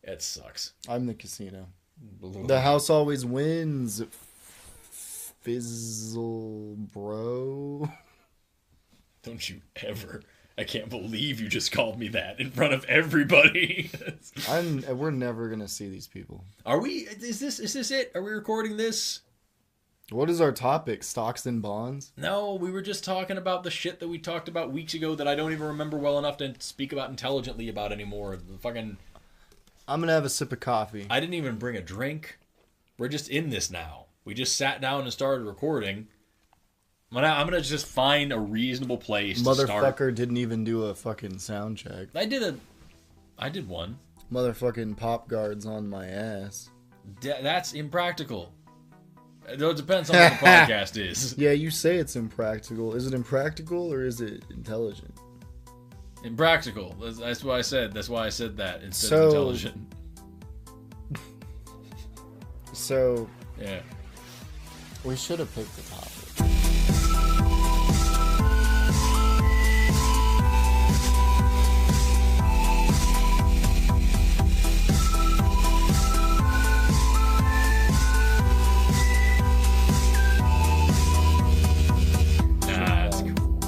It sucks. I'm the casino. The house always wins. Fizzle, bro. Don't you ever. I can't believe you just called me that in front of everybody. We're never going to see these people. Are we? Is this it? Are we recording this? What is our topic? Stocks and bonds? No, we were just talking about the shit that we talked about weeks ago that I don't even remember well enough to speak about intelligently about anymore. I'm going to have a sip of coffee. I didn't even bring a drink. We're just in this now. We just sat down and started recording. I'm going to just find a reasonable place to start. Motherfucker didn't even do a fucking sound check. I did one. Motherfucking pop guards on my ass. That's impractical. Though it depends on what the podcast is. Yeah, you say it's impractical. Is it impractical or is it intelligent? Impractical. That's what I said. That's why I said that instead of intelligent. So... Yeah. We should have picked the topic.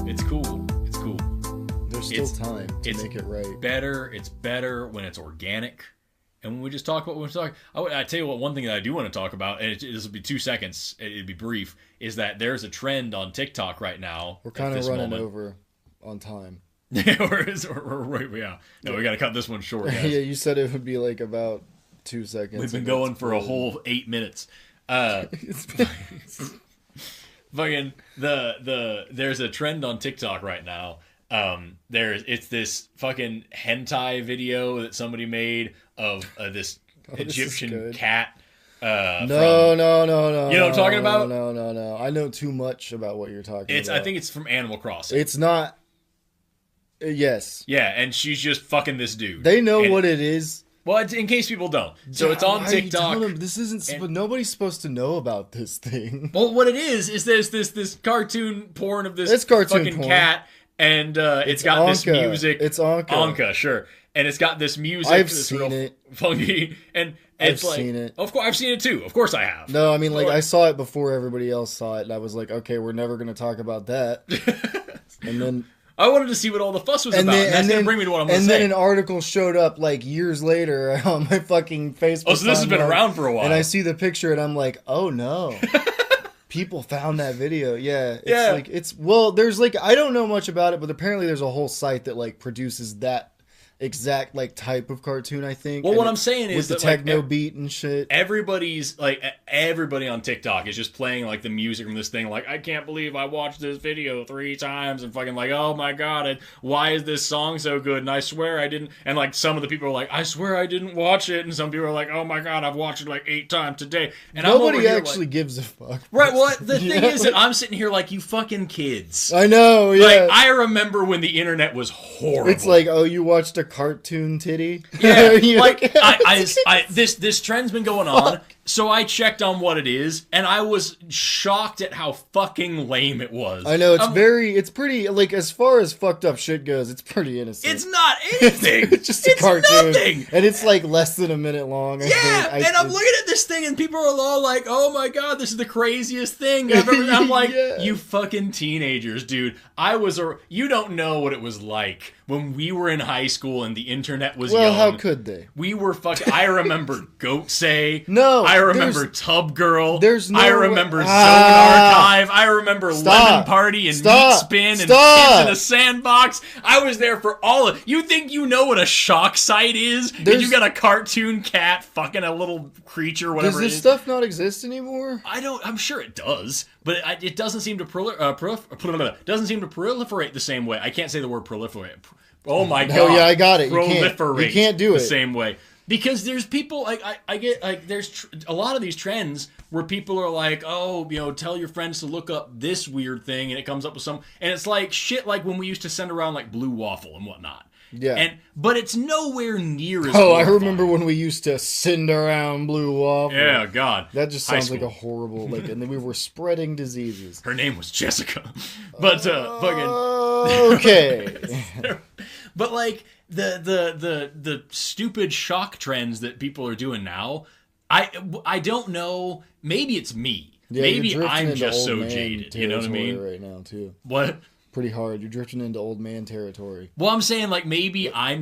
It's cool. There's still time to make it right. It's better when it's organic. And when we just talk about what we're talking, I tell you what, one thing that I do want to talk about, and this will be 2 seconds, it'd be brief, is that there's a trend on TikTok right now. We're kind of running over on time. Yeah. No, we got to cut this one short, guys. Yeah, you said it would be like about 2 seconds. We've been going for a whole 8 minutes. Fucking there's a trend on TikTok right now. It's this fucking hentai video that somebody made of this Egyptian cat. No. You know what I'm talking about? No. I know too much about what you're talking about. I think it's from Animal Crossing. It's not. Yes. Yeah, and she's just fucking this dude. They know what it is. Well, it's, in case people don't. So it's on TikTok. This isn't. But nobody's supposed to know about this thing. Well, what it is there's this cartoon porn of this fucking cat, and it's got this music. It's Anka. Anka, sure. And it's got this music. I've seen it. Funky, and it's I've seen it. Of course, I've seen it too. Of course, I have. No, I mean, like, I saw it before everybody else saw it, and I was like, okay, we're never going to talk about that. And then I wanted to see what all the fuss was about. And that's going to bring me to what I'm going to say. And then an article showed up, like, years later on my fucking Facebook. Oh, so this has been around for a while. And I see the picture, and I'm like, oh, no. People found that video. Yeah. There's, like, I don't know much about it, but apparently there's a whole site that, like, produces that exact, like, type of cartoon, I think. Well, what I'm saying is with the techno beat and shit. Everybody on TikTok is just playing, like, the music from this thing. Like, I can't believe I watched this video 3 times and fucking like, oh my god, why is this song so good? And I swear I didn't. And, like, some of the people are like, I swear I didn't watch it. And some people are like, oh my god, I've watched it like 8 times today. And nobody actually gives a fuck. Right. Well, the thing is that I'm sitting here like, you fucking kids. I know. Yeah. Like, I remember when the internet was horrible. It's like, oh, you watched a cartoon titty? Yeah, like this trend's been going on, so I checked on what it is, and I was shocked at how fucking lame it was. I know, it's pretty, like, as far as fucked up shit goes, it's pretty innocent. It's not anything. It's just a cartoon. Nothing. And it's like less than a minute long. I'm looking at this thing, and people are all like, oh my god, this is the craziest thing I've ever. I'm like, you fucking teenagers, dude. You don't know what it was like when we were in high school and the internet was young. Well, how could they? We were fucking. I remember Goat Say. No, I remember Tub Girl. There's no. I remember Zone Archive. I remember Lemon Party and Meat Spin and Kids in a Sandbox. I was there for all of. You think you know what a shock site is? And you got a cartoon cat fucking a little creature, whatever. Does this stuff not exist anymore? I'm sure it does, but it doesn't seem to proliferate the same way. I can't say the word proliferate. Oh my god! Oh yeah, I got it. Proliferate. You can't do it the same way. Because there's people, like, I get, like, there's a lot of these trends where people are like, oh, you know, tell your friends to look up this weird thing, and it comes up with some, and it's like shit like when we used to send around, like, Blue Waffle and whatnot. Yeah. But it's nowhere near as I remember when we used to send around Blue Waffle. Yeah, God. That just sounds like a horrible, like, and then we were spreading diseases. Her name was Jessica. But, fucking... Okay. But, like... the stupid shock trends that people are doing now, I don't know. Maybe it's me. Yeah, maybe I'm just so jaded. You know what I mean? Right now too. What? Pretty hard. You're drifting into old man territory. Well, I'm saying, like, maybe I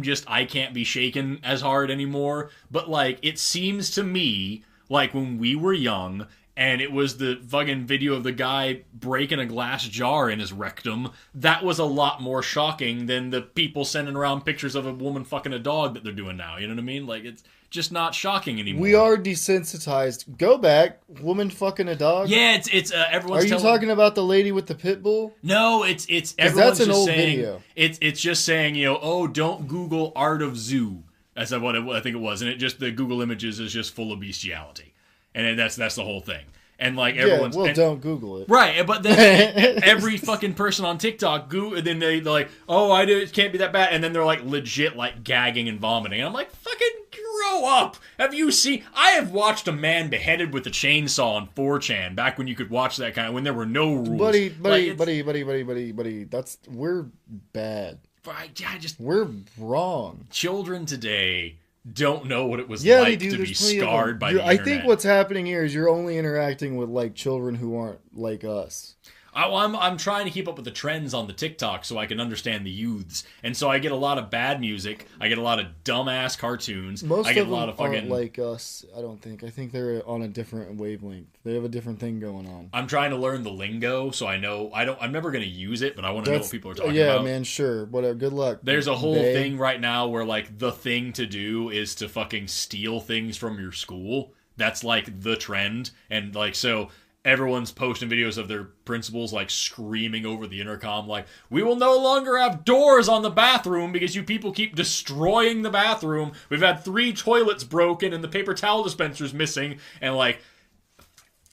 can't be shaken as hard anymore, but, like, it seems to me, like, when we were young, and it was the fucking video of the guy breaking a glass jar in his rectum, that was a lot more shocking than the people sending around pictures of a woman fucking a dog that they're doing now, you know what I mean? Like, it's just not shocking anymore. We are desensitized. Go back. Woman fucking a dog? Yeah, it's everyone's Are you talking about the lady with the pit bull? No, it's everyone's that's an just old saying video. It's just saying, you know, oh, don't Google art of zoo. That's what I think it was, and it just the Google images is just full of bestiality, and that's the whole thing. And like everyone's don't Google it, right? But then every fucking person on TikTok then they're like, oh, it can't be that bad, and then they're like legit like gagging and vomiting. And I'm like, fucking grow up. Have you seen? I have watched a man beheaded with a chainsaw on 4chan back when you could watch that kind of when there were no rules. Buddy. We're bad. We're wrong. Children today don't know what it was like to be scarred by the internet. I think what's happening here is you're only interacting with like children who aren't like us. I'm trying to keep up with the trends on the TikTok so I can understand the youths, and so I get a lot of bad music. I get a lot of dumbass cartoons. Most I get of them a lot of fucking aren't like us. I don't think. I think they're on a different wavelength. They have a different thing going on. I'm trying to learn the lingo, so I know I'm never going to use it, but I want to know what people are talking about. Yeah, man, sure. Whatever. Good luck. There's a whole thing right now where like the thing to do is to fucking steal things from your school. That's like the trend, and like so. Everyone's posting videos of their principals like screaming over the intercom like, we will no longer have doors on the bathroom because you people keep destroying the bathroom. We've had 3 toilets broken and the paper towel dispenser's missing, and like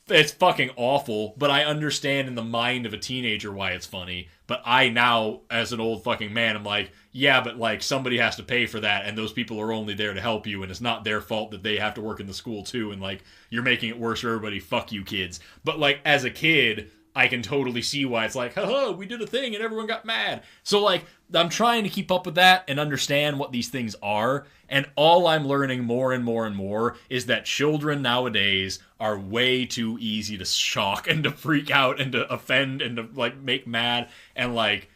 it's fucking awful, but I understand in the mind of a teenager why it's funny. But I now, as an old fucking man, I'm like, yeah, but like somebody has to pay for that, and those people are only there to help you, and it's not their fault that they have to work in the school too, and like you're making it worse for everybody. Fuck you, kids. But like as a kid, I can totally see why it's like, haha, we did a thing and everyone got mad. So like I'm trying to keep up with that and understand what these things are, and all I'm learning more and more and more is that children nowadays are way too easy to shock and to freak out and to offend and to like make mad, and like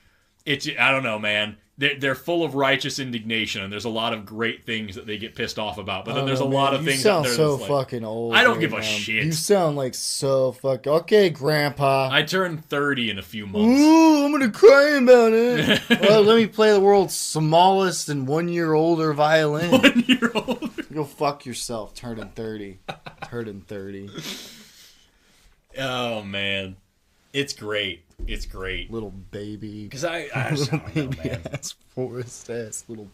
it's, I don't know, man. They're full of righteous indignation, and there's a lot of great things that they get pissed off about. But then there's a lot of things that they're so like, fucking old. I don't give a shit. You sound like so fucking okay, Grandpa. I turn 30 in a few months. Ooh, I'm gonna cry about it. Well, let me play the world's smallest and 1 year older violin. 1 year older. Go fuck yourself. Turning 30. Turning 30. Oh man, it's great. It's great. Little baby. Because I just don't know, man. Ass, Forrest ass, little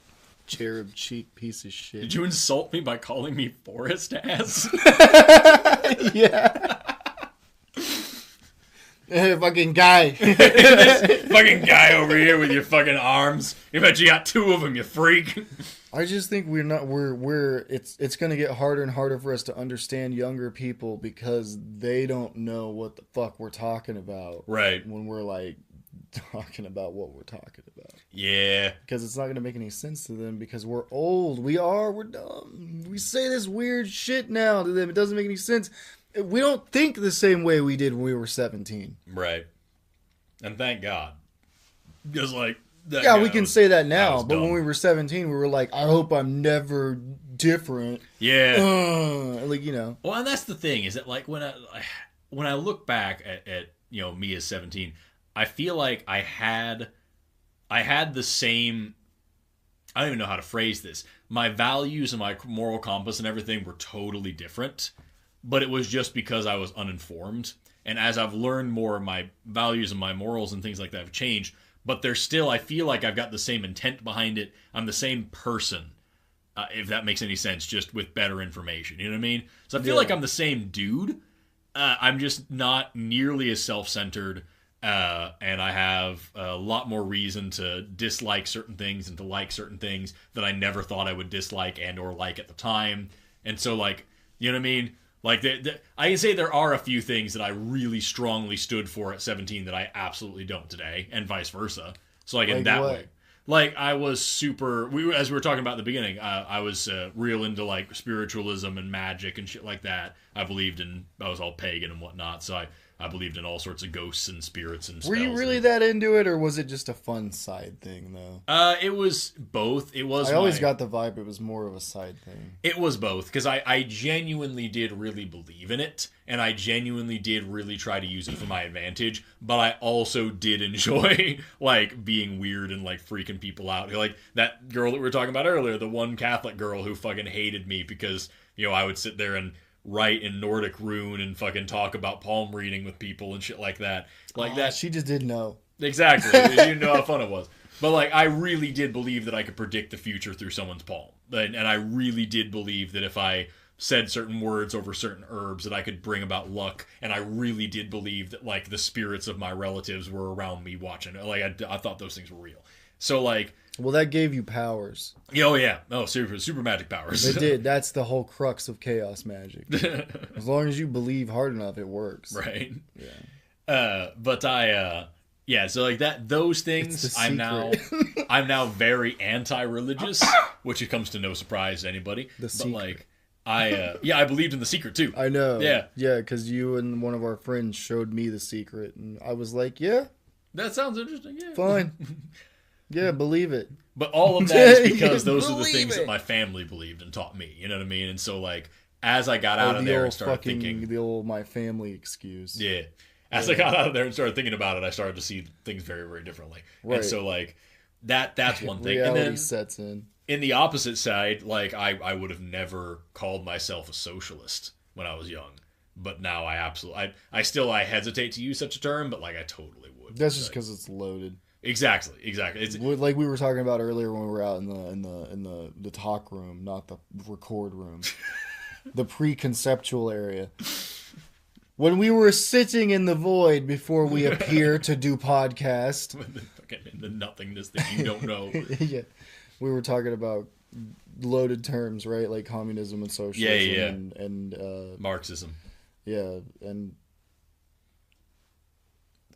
cherub cheek piece of shit. Did you insult me by calling me Forrest ass? Yeah. Fucking guy. This fucking guy over here with your fucking arms. You bet you got 2 of them, you freak. I just think it's going to get harder and harder for us to understand younger people because they don't know what the fuck we're talking about. Right. When we're like talking about what we're talking about. Yeah. Because it's not going to make any sense to them because we're old. We're dumb. We say this weird shit now to them. It doesn't make any sense. We don't think the same way we did when we were 17. Right. And thank God. Because like, we can say that now, but when we were 17, we were like, I hope I'm never different. Yeah. Like, you know. Well, and that's the thing, is that like when I look back at you know, me as 17, I feel like I had the same, I don't even know how to phrase this. My values and my moral compass and everything were totally different, but it was just because I was uninformed. And as I've learned more, my values and my morals and things like that have changed. But there's still, I feel like I've got the same intent behind it. I'm the same person, if that makes any sense, just with better information. You know what I mean? So I feel like I'm the same dude. I'm just not nearly as self-centered, and I have a lot more reason to dislike certain things and to like certain things that I never thought I would dislike and or like at the time. And so, like, you know what I mean? Like, I can say there are a few things that I really strongly stood for at 17 that I absolutely don't today, and vice versa. So, like in that way. Like, I was super... as we were talking about at the beginning, I was real into, like, spiritualism and magic and shit like that. I was all pagan and whatnot, so I believed in all sorts of ghosts and spirits and spells. Were you really that into it, or was it just a fun side thing, though? It was both. I always got the vibe it was more of a side thing. It was both, because I genuinely did really believe in it, and I genuinely did really try to use it for my advantage, but I also did enjoy, like, being weird and, like, freaking people out. Like, that girl that we were talking about earlier, the one Catholic girl who fucking hated me because, you know, I would sit there and write in Nordic rune and fucking talk about palm reading with people and shit like that. Like that. She just didn't know. Exactly. She didn't know how fun it was. But, like, I really did believe that I could predict the future through someone's palm. And I really did believe that if I said certain words over certain herbs that I could bring about luck. And I really did believe that, like, the spirits of my relatives were around me watching. Like, I thought those things were real. So, like... Well, that gave you powers. Oh, yeah. Oh, super magic powers. It did. That's the whole crux of chaos magic. As long as you believe hard enough, it works. Right. Yeah. But yeah, so like that, those things, I'm now very anti-religious, which it comes to no surprise to anybody. But like, I believed in The Secret too. I know. Yeah. Yeah, because you and one of our friends showed me The Secret, and I was like, yeah. That sounds interesting, yeah. Fine. Yeah, believe it. But all of that is because those are the things that my family believed and taught me, you know what I mean? And so like, as I got out of there and started thinking... The old my family excuse. Yeah. As I got out of there and started thinking about it, I started to see things very, very differently. Right. And so, like, that's one thing. Reality and then sets in. In the opposite side, like, I would have never called myself a socialist when I was young. But now I hesitate to use such a term, but, like, I totally would. That's just because it's loaded. Exactly. It's like we were talking about earlier when we were out in the talk room, not the record room. The pre-conceptual area. When we were sitting in the void before we appear to do podcast. In the nothingness that you don't know. Yeah. We were talking about loaded terms, right? Like communism and socialism. Yeah. And Marxism. Yeah. And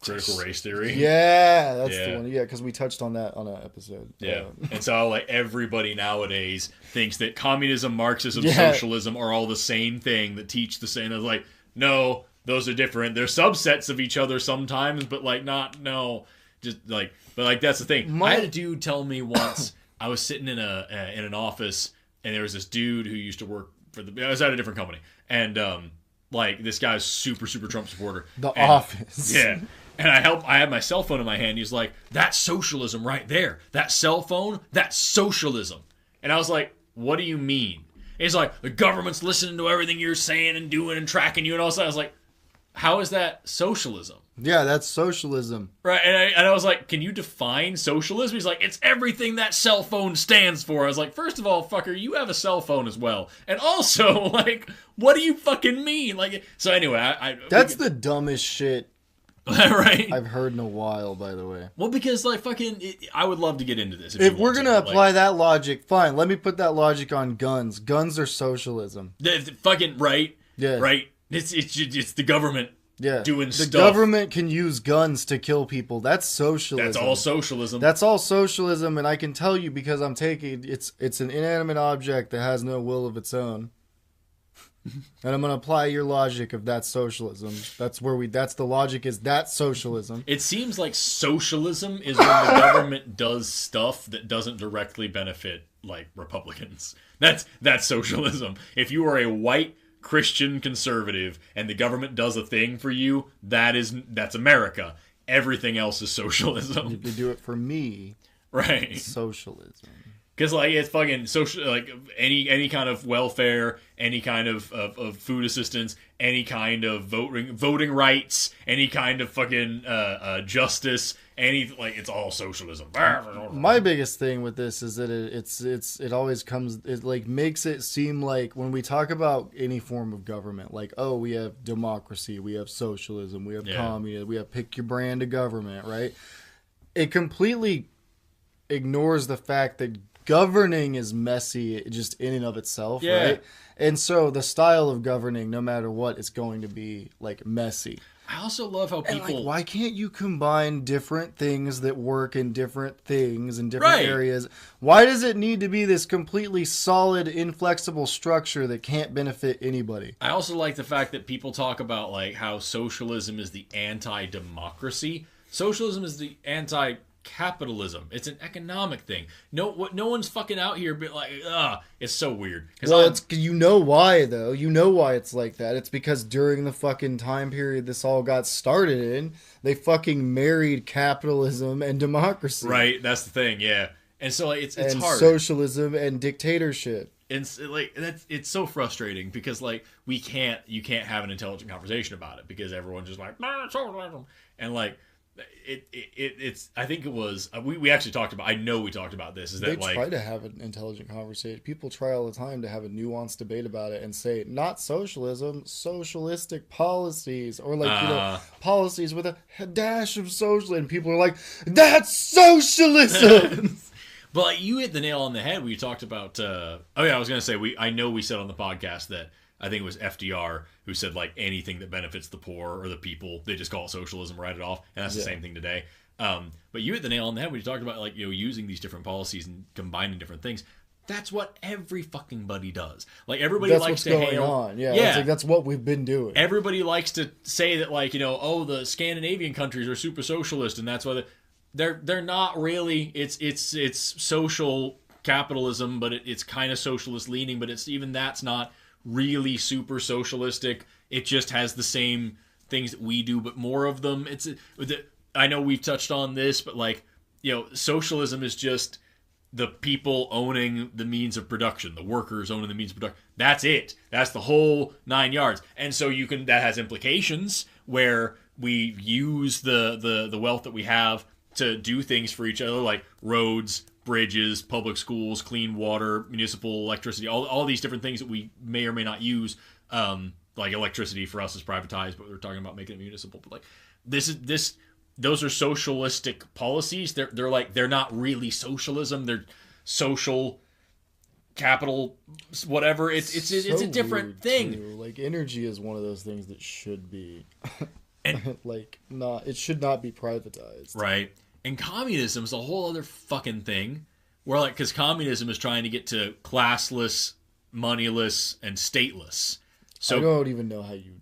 critical race theory. Yeah, that's the one. Yeah, because we touched on that on an episode. Yeah. And so like everybody nowadays thinks that communism, Marxism, socialism are all the same thing, that teach the same. It's like, no, those are different. They're subsets of each other sometimes, but like just like, but like that's the thing. I had a dude tell me once. I was sitting in an office, and there was this dude who used to work I was at a different company, and like this guy's super Trump supporter. Office. Yeah. And I had my cell phone in my hand. He's like, that's socialism right there. That cell phone, that's socialism. And I was like, what do you mean? And he's like, the government's listening to everything you're saying and doing and tracking you. And all that. I was like, how is that socialism? Yeah, that's socialism. Right. And I was like, can you define socialism? He's like, it's everything that cell phone stands for. I was like, first of all, fucker, you have a cell phone as well. And also, like, what do you fucking mean? Like, so anyway, that's the dumbest shit. Right? I've heard in a while, by the way. Well, because, like, I would love to get into this. If we're going to apply that logic, fine. Let me put that logic on guns. Guns are socialism. Fucking, right? Yeah. Right? It's the government doing stuff. The government can use guns to kill people. That's socialism. That's all socialism. That's all socialism, and I can tell you because I'm taking... It's an inanimate object that has no will of its own. And I'm going to apply your logic of that's socialism. That's the logic is that's socialism. It seems like socialism is when the government does stuff that doesn't directly benefit, like, Republicans. That's socialism. If you are a white Christian conservative and the government does a thing for you, that's America. Everything else is socialism. If you do it for me, right? It's socialism. Because, like, it's fucking social, like, any kind of welfare, any kind of food assistance, any kind of voting rights, any kind of fucking justice, it's all socialism. My biggest thing with this is that it always comes, it, like, makes it seem like when we talk about any form of government, like, oh, we have democracy, we have socialism, we have communism, we have pick your brand of government, right? It completely ignores the fact that governing is messy just in and of itself, right? And so the style of governing, no matter what, is going to be, like, messy. I also love how people... And like, why can't you combine different things that work in different things in different areas? Why does it need to be this completely solid, inflexible structure that can't benefit anybody? I also like the fact that people talk about like how socialism is the anti-democracy. Socialism is the anti-capitalism. It's an economic thing. No one's fucking out here but like, it's so weird. Well, you know why, though. You know why it's like that. It's because during the fucking time period this all got started in, they fucking married capitalism and democracy. Right, that's the thing, yeah. And so like, it's hard. Socialism and dictatorship. And like it's so frustrating because like you can't have an intelligent conversation about it because everyone's just like, nah, socialism. And like it's I think it was we actually talked about, I know we talked about this, is that they try to have an intelligent conversation. People try all the time to have a nuanced debate about it and say not socialism, socialistic policies, or like policies with a dash of social, and people are like, that's socialism. But like, you hit the nail on the head. We talked about I was gonna say I know we said on the podcast that I think it was FDR who said like anything that benefits the poor or the people, they just call it socialism, write it off, and that's the same thing today. But you hit the nail on the head when you talked about like, you know, using these different policies and combining different things. That's what every fucking buddy does. Like everybody likes to hail. On. Yeah, yeah. That's what we've been doing. Everybody likes to say that like, you know, the Scandinavian countries are super socialist, and that's why they're not really. It's social capitalism, but it's kind of socialist leaning. But that's not really super socialistic. It just has the same things that we do, but more of them. I know we've touched on this, but like, you know, socialism is just the people owning the means of production, the workers owning the means of production. That's it. That's the whole 9 yards. And so that has implications where we use the wealth that we have to do things for each other, like roads, bridges, public schools, clean water, municipal electricity, all these different things that we may or may not use. Like electricity for us is privatized, but we're talking about making it municipal. But like those are socialistic policies. They're not really socialism. They're social capital, whatever. It's a different thing. Too. Like energy is one of those things that should be like it should not be privatized. Right. And communism is a whole other fucking thing, where like, because communism is trying to get to classless, moneyless, and stateless. So I don't even know how you.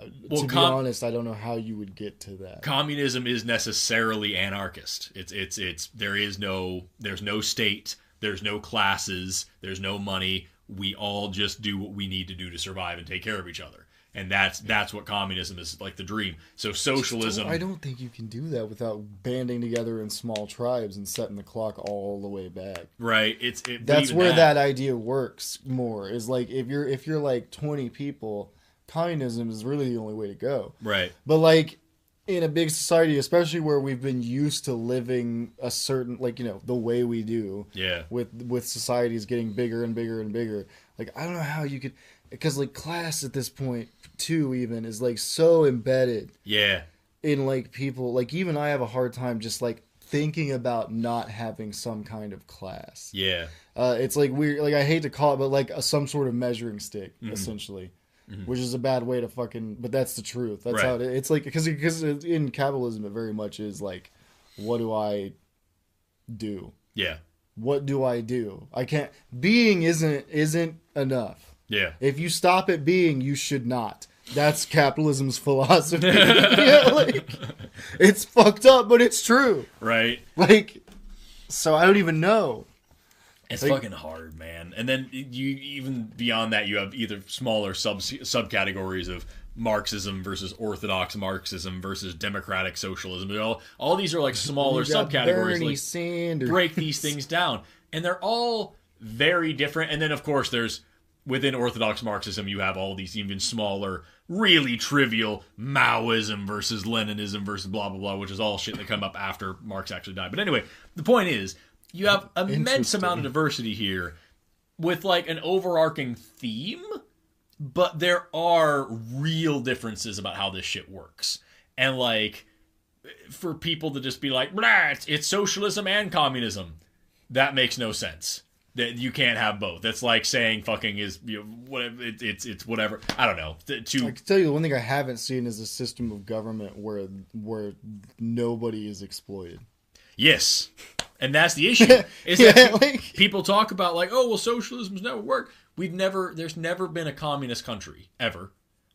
To be honest, I don't know how you would get to that. Communism is necessarily anarchist. There's no state, there's no classes, there's no money. We all just do what we need to do to survive and take care of each other. And that's what communism is, like the dream. So socialism... I don't think you can do that without banding together in small tribes and setting the clock all the way back. Right. That's where that idea works more. Is like if you're like 20 people, communism is really the only way to go. Right. But like in a big society, especially where we've been used to living a certain, like, you know, the way we do. Yeah. With societies getting bigger and bigger and bigger. Like, I don't know how you could... Because, like, class at this point, too, even, is, like, so embedded. Yeah. In, like, people... Like, even I have a hard time just, like, thinking about not having some kind of class. Yeah. It's, like, weird... Like, I hate to call it, but, like, some sort of measuring stick, essentially. Mm-hmm. Which is a bad way to fucking... But that's the truth. That's how it's, like... Because in capitalism, it very much is, like, what do I do? Yeah. What do I do? I can't... Being isn't enough. Yeah. If you stop at being, you should not. That's capitalism's philosophy. Yeah, like, it's fucked up, but it's true. Right. Like, so I don't even know. It's like, fucking hard, man. And then you even beyond that, you have either smaller subcategories of Marxism versus orthodox Marxism versus democratic socialism. All these are like smaller subcategories. Bernie Sanders. Break these things down, and they're all very different. And then of course there's within orthodox Marxism, you have all these even smaller, really trivial Maoism versus Leninism versus blah, blah, blah, which is all shit that come up after Marx actually died. But anyway, the point is, you have an immense amount of diversity here with like an overarching theme, but there are real differences about how this shit works. And like, for people to just be like, blah, it's socialism and communism, that makes no sense. That you can't have both. That's like saying fucking is whatever. It's whatever. I don't know. I can tell you the one thing I haven't seen is a system of government where nobody is exploited. Yes, and that's the issue. Is that people talk about like, oh well, socialism's never worked. There's never been a communist country ever.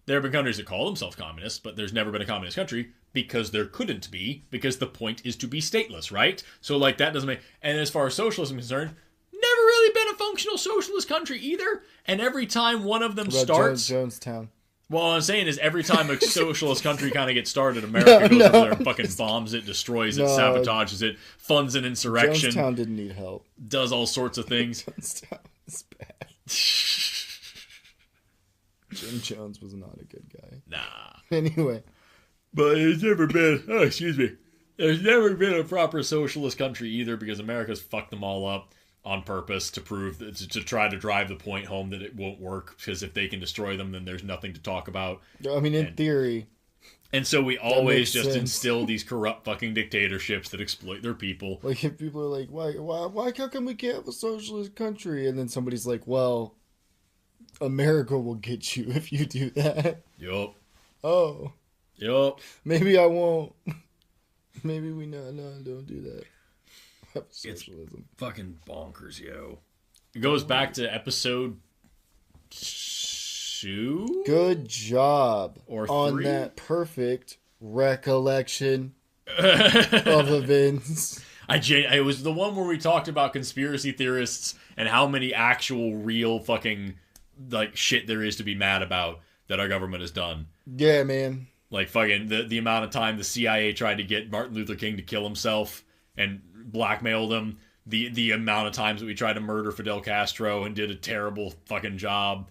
There have been countries that call themselves communists, but there's never been a communist country because there couldn't be, because the point is to be stateless, right? So like that doesn't make. And as far as socialism is concerned, never really been a functional socialist country either. And every time one of them starts... Jonestown. Well, what I'm saying is every time a socialist country kind of gets started, America goes over there and fucking bombs it, destroys it, sabotages it, funds an insurrection. Jonestown didn't need help. Does all sorts of things. Jonestown is bad. Jim Jones was not a good guy. Nah. Anyway. But it's never been... Oh, excuse me. There's never been a proper socialist country either because America's fucked them all up on purpose to prove that, to try to drive the point home that it won't work, because if they can destroy them, then there's nothing to talk about. I mean, in theory. And so we always just instill these corrupt fucking dictatorships that exploit their people. Like, if people are like, why, how come we can't have a socialist country? And then somebody's like, well, America will get you if you do that. Yup. Oh. Yup. Maybe I won't. Maybe we don't do that. Socialism. It's fucking bonkers, yo. It goes back to episode 2? Good job or on 3? That perfect recollection of events. It was the one where we talked about conspiracy theorists and how many actual real fucking like shit there is to be mad about that our government has done. Yeah, man. Like fucking the amount of time the CIA tried to get Martin Luther King to kill himself and blackmailed him. The amount of times that we tried to murder Fidel Castro and did a terrible fucking job.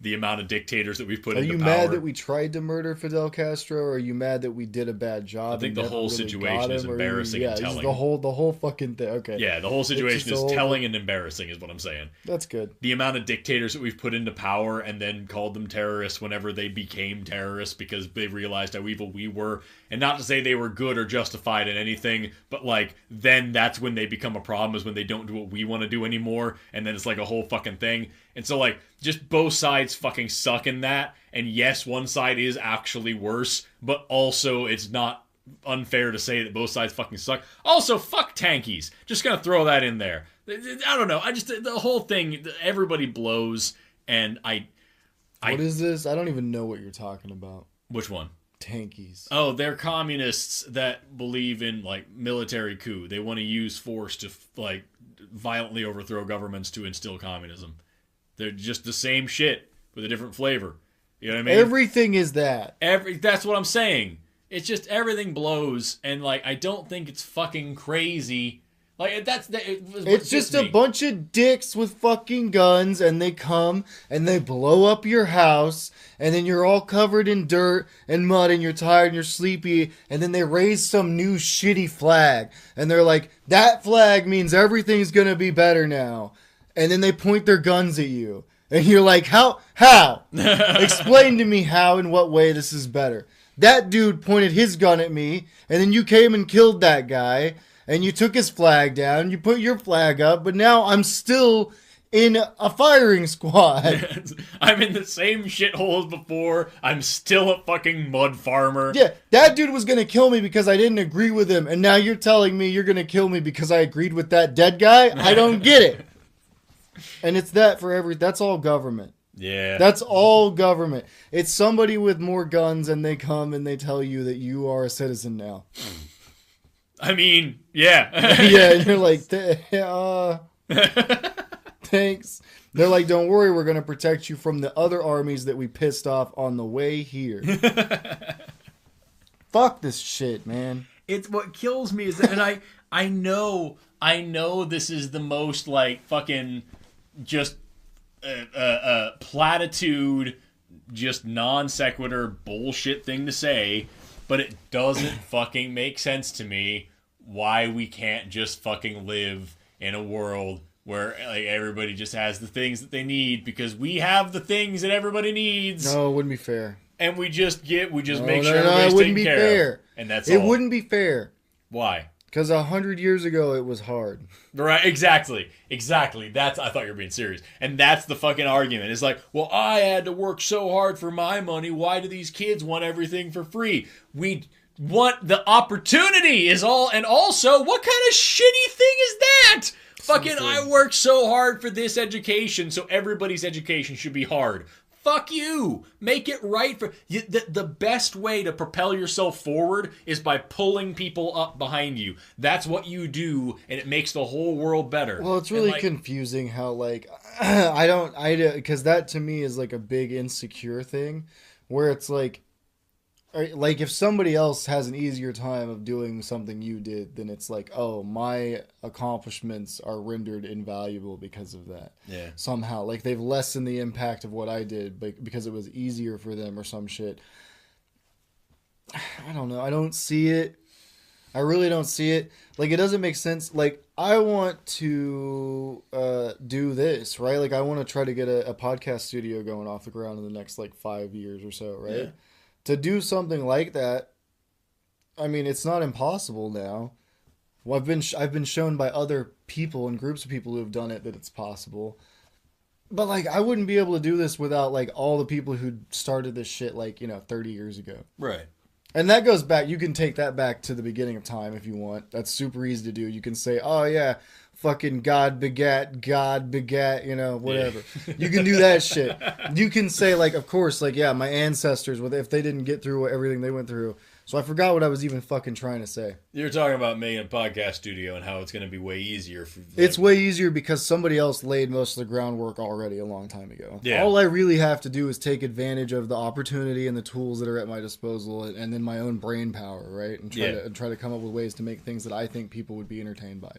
The amount of dictators that we've put into power. Are you mad that we tried to murder Fidel Castro, or are you mad that we did a bad job? I think the whole situation is embarrassing and telling. The whole fucking thing. Okay. Yeah, the whole situation is telling and embarrassing is what I'm saying. That's good. The amount of dictators that we've put into power and then called them terrorists whenever they became terrorists because they realized how evil we were. And not to say they were good or justified in anything, but like then that's when they become a problem, is when they don't do what we want to do anymore. And then it's like a whole fucking thing. And so like just both sides fucking suck in that. And yes, one side is actually worse, but also it's not unfair to say that both sides fucking suck. Also, fuck tankies. Just gonna throw that in there. I don't know. The whole thing, everybody blows. And what is this? I don't even know what you're talking about. Which one? Tankies. Oh, they're communists that believe in like military coup. They want to use force to like violently overthrow governments to instill communism. They're just the same shit with a different flavor. You know what I mean? Everything is that. That's what I'm saying. It's just everything blows, and like I don't think it's fucking crazy. Like it's just a bunch of dicks with fucking guns, and they come and they blow up your house, and then you're all covered in dirt and mud, and you're tired and you're sleepy, and then they raise some new shitty flag, and they're like, that flag means everything's gonna be better now. And then they point their guns at you. And you're like, how? Explain to me how, in what way this is better. That dude pointed his gun at me, and then you came and killed that guy, and you took his flag down, you put your flag up, but now I'm still in a firing squad. I'm in the same shithole as before. I'm still a fucking mud farmer. Yeah, that dude was going to kill me because I didn't agree with him, and now you're telling me you're going to kill me because I agreed with that dead guy? I don't get it. And it's that for that's all government. Yeah. That's all government. It's somebody with more guns and they come and they tell you that you are a citizen now. I mean, yeah. Yeah, and you're like, thanks. They're like, don't worry, we're going to protect you from the other armies that we pissed off on the way here. Fuck this shit, man. It's what kills me is that, and I know this is the most like fucking just platitude, just non sequitur bullshit thing to say, but it doesn't fucking make sense to me why we can't just fucking live in a world where like everybody just has the things that they need, because we have the things that everybody needs. No, it wouldn't be fair. And we just make sure everybody's taken care of. And that's all. It wouldn't be fair. Why? Because 100 years ago, it was hard. Right, exactly. That's, I thought you were being serious. And that's the fucking argument. It's like, well, I had to work so hard for my money. Why do these kids want everything for free? We want the opportunity is all. And also, what kind of shitty thing is that? Fucking, I worked so hard for this education, so everybody's education should be hard. Fuck you. Make it right for you. The best way to propel yourself forward is by pulling people up behind you. That's what you do, and it makes the whole world better. Well, it's really confusing how, like, because that to me is like a big insecure thing where it's like if somebody else has an easier time of doing something you did, then it's like, oh, my accomplishments are rendered invaluable because of that. Yeah. Somehow. Like, they've lessened the impact of what I did because it was easier for them or some shit. I don't know. I don't see it. I really don't see it. Like, it doesn't make sense. Like, I want to do this, right? Like, I want to try to get a podcast studio going off the ground in the next, like, 5 years or so, right? Yeah. To do something like that, I mean, it's not impossible now. Well, I've been shown by other people and groups of people who have done it that it's possible. But, like, I wouldn't be able to do this without, like, all the people who started this shit, like, 30 years ago. Right. And that goes back, you can take that back to the beginning of time if you want. That's super easy to do. You can say, oh, yeah, fucking God begat, whatever. Yeah. You can do that shit. You can say, like, of course, like, yeah, my ancestors, if they didn't get through everything they went through. So I forgot what I was even fucking trying to say. You're talking about making a podcast studio and how it's going to be way easier. It's way easier because somebody else laid most of the groundwork already a long time ago. Yeah. All I really have to do is take advantage of the opportunity and the tools that are at my disposal and then my own brain power, right? And try to come up with ways to make things that I think people would be entertained by.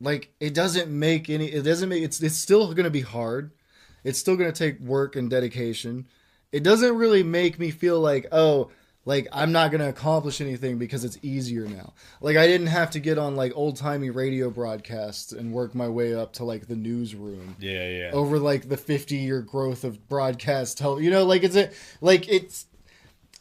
Like, it's still going to be hard. It's still going to take work and dedication. It doesn't really make me feel like, oh, like, I'm not going to accomplish anything because it's easier now. Like, I didn't have to get on, like, old-timey radio broadcasts and work my way up to, like, the newsroom. Yeah. Over, like, the 50-year growth of broadcast television.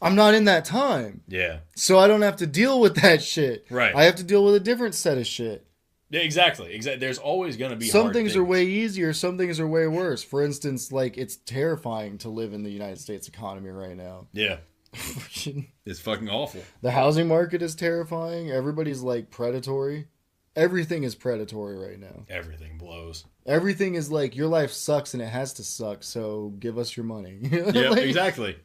I'm not in that time. Yeah. So I don't have to deal with that shit. Right. I have to deal with a different set of shit. Yeah, exactly. There's always going to be some things are way easier, some things are way worse. For instance, like, it's terrifying to live in the United States economy right now. Yeah. It's fucking awful. The housing market is terrifying. Everybody's, like, predatory. Everything is predatory right now. Everything blows. Everything is like, your life sucks and it has to suck, so give us your money. Yeah, like, exactly.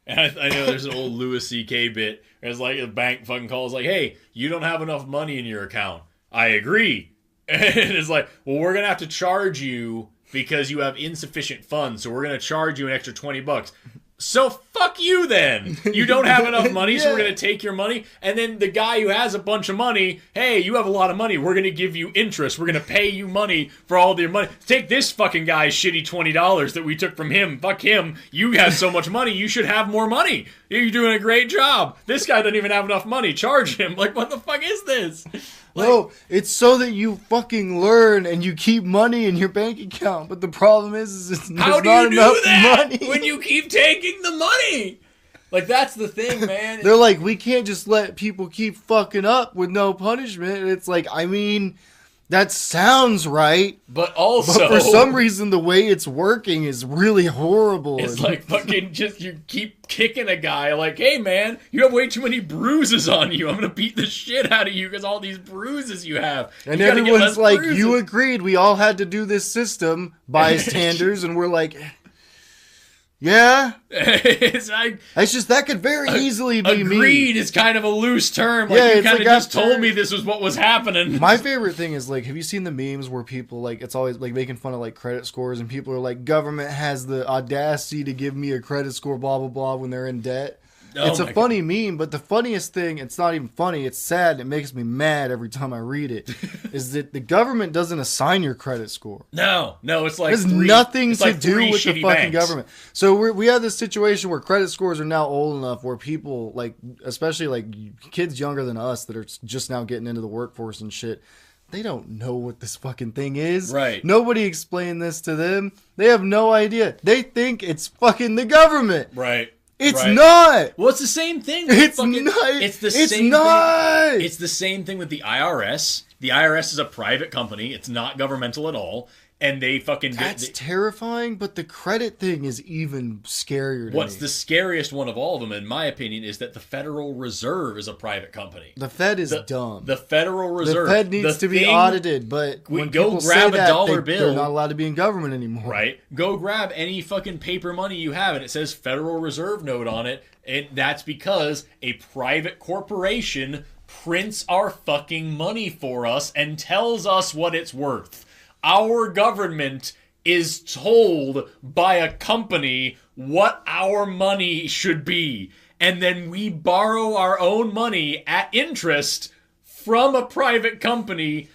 And I know there's an old Louis C.K. bit. It's like a bank fucking calls like, hey, you don't have enough money in your account. I agree. And it's like, well, we're going to have to charge you because you have insufficient funds. So we're going to charge you an extra $20. So fuck you then. You don't have enough money, so we're going to take your money. And then the guy who has a bunch of money, hey, you have a lot of money. We're going to give you interest. We're going to pay you money for all of your money. Take this fucking guy's shitty $20 that we took from him. Fuck him. You have so much money. You should have more money. You're doing a great job. This guy doesn't even have enough money. Charge him. Like, what the fuck is this? Like, no, it's so that you fucking learn and you keep money in your bank account. But the problem is it's how do not you enough do that money when you keep taking the money? Like, that's the thing, man. They're like, we can't just let people keep fucking up with no punishment. And it's like, I mean, that sounds right. But also, for some reason, the way it's working is really horrible. It's like fucking just, you keep kicking a guy like, hey, man, you have way too many bruises on you. I'm going to beat the shit out of you because all these bruises you have. And everyone's like, bruises. You agreed. We all had to do this system, bystanders. And we're like, yeah. It's just, that could very easily be me. Agreed is kind of a loose term. Like, yeah, you kind of just told me this was what was happening. My favorite thing is, like, have you seen the memes where people, like, it's always, like, making fun of, like, credit scores, and people are like, government has the audacity to give me a credit score, blah, blah, blah, when they're in debt. It's a funny meme, but the funniest thing, it's not even funny, it's sad, and it makes me mad every time I read it, is that the government doesn't assign your credit score. No, it's like there's nothing to do with the fucking government. So we have this situation where credit scores are now old enough where people, like, especially like kids younger than us that are just now getting into the workforce and shit, they don't know what this fucking thing is. Right. Nobody explained this to them. They have no idea. They think it's fucking the government. Right. It's not. Well, it's the same thing. It's not. It's the it's same not. thing. It's the same thing with the IRS. The IRS is a private company. It's not governmental at all. And they fucking... That's terrifying, but the credit thing is even scarier to me. What's the scariest one of all of them, in my opinion, is that the Federal Reserve is a private company. The Fed is dumb. The Federal Reserve. The Fed needs to be audited, but when go people grab say a that, dollar bill, they're not allowed to be in government anymore. Right? Go grab any fucking paper money you have, and it says Federal Reserve note on it, and that's because a private corporation prints our fucking money for us and tells us what it's worth. Our government is told by a company what our money should be. And then we borrow our own money at interest from a private company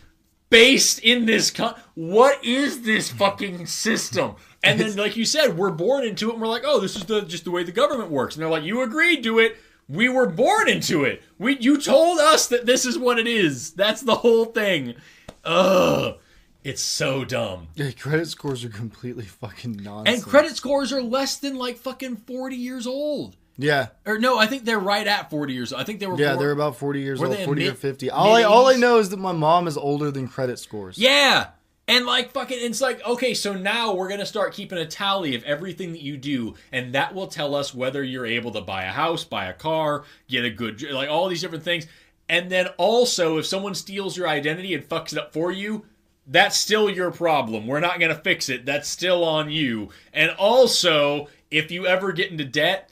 based in this... What is this fucking system? And then, like you said, we're born into it and we're like, oh, this is just the way the government works. And they're like, you agreed to it. We were born into it. You told us that this is what it is. That's the whole thing. Ugh. It's so dumb. Yeah, credit scores are completely fucking nonsense. And credit scores are less than like fucking 40 years old. Yeah. Or no, I think they're right at 40 years old. I think they were... Yeah, they're about 40 years old, 40 or 50. All I know is that my mom is older than credit scores. Yeah. And like fucking, it's like, okay, so now we're going to start keeping a tally of everything that you do. And that will tell us whether you're able to buy a house, buy a car, get a good... Like all these different things. And then also, if someone steals your identity and fucks it up for you... That's still your problem. We're not going to fix it. That's still on you. And also, if you ever get into debt,